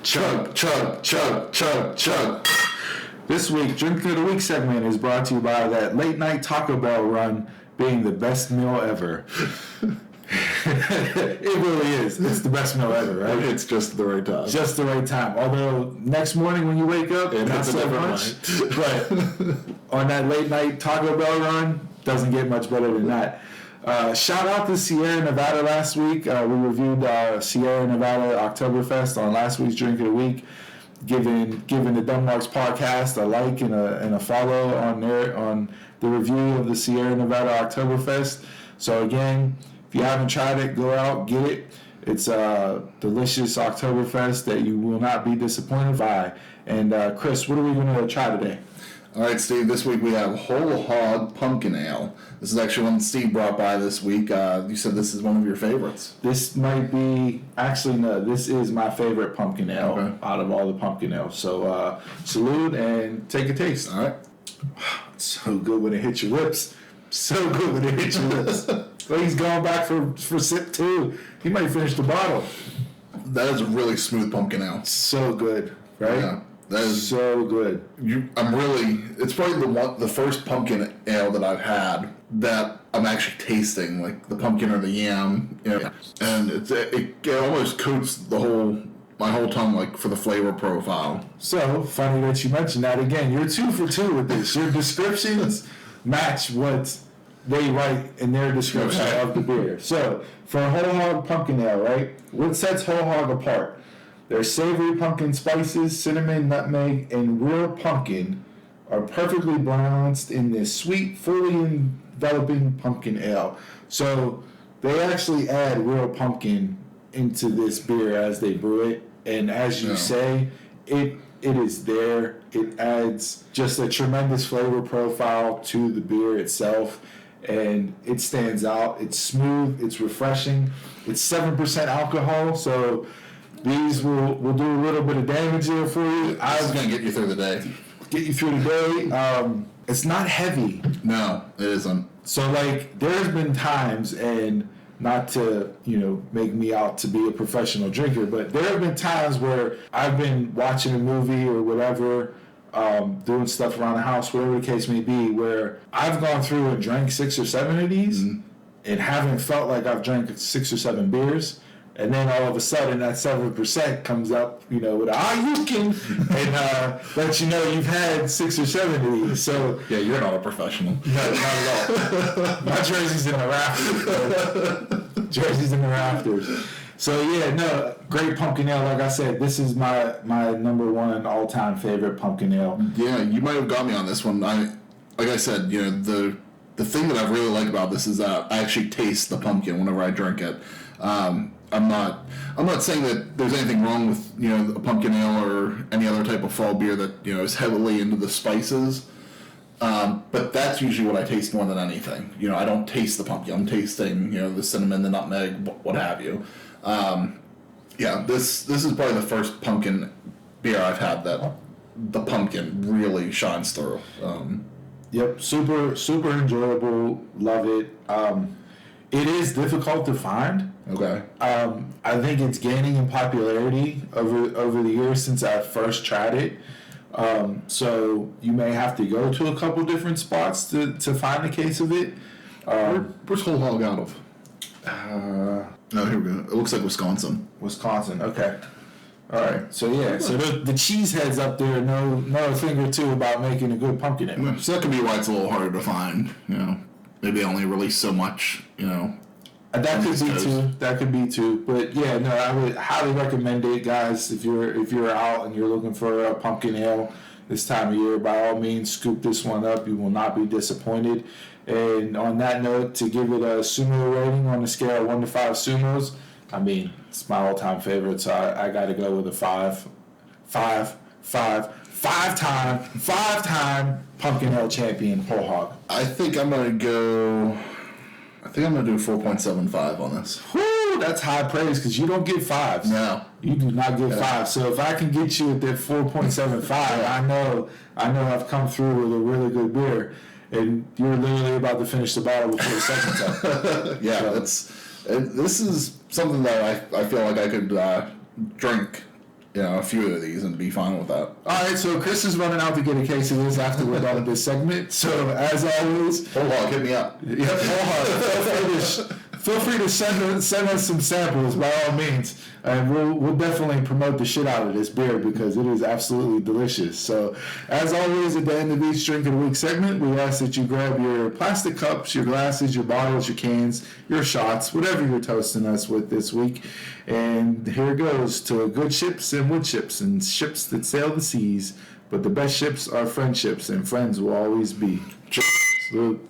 Chug, chug, chug, chug, chug. This week, Drink of the Week segment is brought to you by that late night Taco Bell run being the best meal ever. It really is. It's the best meal ever, right? It's just the right time. Just the right time. Although next morning when you wake up, not so much. But on that late night Taco Bell run, doesn't get much better than that. Shout out to Sierra Nevada last week. We reviewed Sierra Nevada Oktoberfest on last week's Drink of the Week. Giving the Dunmarks podcast a like and a follow on the review of the Sierra Nevada Oktoberfest. So again, if you haven't tried it, go out, get it. It's a delicious Oktoberfest that you will not be disappointed by. And Chris, what are we going to try today? All right, Steve, this week we have Whole Hog Pumpkin Ale. This is actually one Steve brought by this week. You said this is one of your favorites. This might be, actually no, this is my favorite pumpkin ale out of all the pumpkin ales. So salute and take a taste. All right. So good when it hits your lips. So good when it hits your lips. Well, he's going back for sip two. He might finish the bottle. That is a really smooth pumpkin ale. So good, right? Yeah. That is so good. It's probably the first pumpkin ale that I've had that I'm actually tasting, like the pumpkin or the yam, and it almost coats my whole tongue, like, for the flavor profile. So funny that you mentioned that again. You're 2 for 2 with this. Your descriptions match what they write in their description of the beer. So for a Whole Hog Pumpkin Ale, right? What sets Whole Hog apart? Their savory pumpkin spices, cinnamon, nutmeg, and real pumpkin are perfectly balanced in this sweet, fully enveloping pumpkin ale. So they actually add real pumpkin into this beer as they brew it. And as you say, it is there. It adds just a tremendous flavor profile to the beer itself. And it stands out. It's smooth. It's refreshing. It's 7% alcohol. So these will do a little bit of damage there for you. I was going to get you through the day. Get you through the day. It's not heavy. No, it isn't. So, like, there's been times, and not to, make me out to be a professional drinker, but there have been times where I've been watching a movie or whatever, doing stuff around the house, whatever the case may be, where I've gone through and drank 6 or 7 of these and haven't felt like I've drank 6 or 7 beers. And then all of a sudden, that 7% comes up, with you can, and let you know you've had 6 or 7 of these. So yeah, you're not a professional. No, not at all. My jersey's in the rafters. Jersey's in the rafters. So yeah, no, great pumpkin ale. Like I said, this is my number 1 all-time favorite pumpkin ale. Yeah, you might have got me on this one. Like I said, the thing that I really like about this is that I actually taste the pumpkin whenever I drink it. I'm not saying that there's anything wrong with a pumpkin ale or any other type of fall beer that is heavily into the spices, but that's usually what I taste more than anything. I don't taste the pumpkin. I'm tasting the cinnamon, the nutmeg, what have you. This is probably the first pumpkin beer I've had that the pumpkin really shines through. Yep, super super enjoyable. Love it. It is difficult to find. Okay. I think it's gaining in popularity over the years since I first tried it. So you may have to go to a couple different spots to find a case of it. Where's Whole Hog out of? Here we go. It looks like Wisconsin. Wisconsin, okay. All right. So yeah, so the cheeseheads up there know a thing or two about making a good pumpkin ale. So that could be why it's a little harder to find. Maybe they only release so much. That could be too. But yeah, no, I would highly recommend it, guys. If you're out and you're looking for a pumpkin ale this time of year, by all means, scoop this one up. You will not be disappointed. And on that note, to give it a sumo rating on a scale of 1 to 5 sumos, I mean, it's my all-time favorite, so I got to go with a 5. 5-time pumpkin ale champion, Whole Hog. I think I'm gonna do 4.75 on this. Whoo, that's high praise because you don't get 5s. No, you do not get 5. So if I can get you at that 4.75, I know I've come through with a really good beer, and you're literally about to finish the bottle before the second's up. Yeah, this is something that I feel like I could drink a few of these and be fine with that. All right, so Chris is running out to get a case of this after we're done with this segment. So as always, Whole Hog, hit me up. yep, feel free to send us some samples by all means, and we'll definitely promote the shit out of this beer because it is absolutely delicious. So as always, at the end of each Drink of the Week segment, we ask that you grab your plastic cups, your glasses, your bottles, your cans, your shots, whatever you're toasting us with this week. And here it goes to good ships and wood ships and ships that sail the seas. But the best ships are friendships, and friends will always be. Cheers. Salute.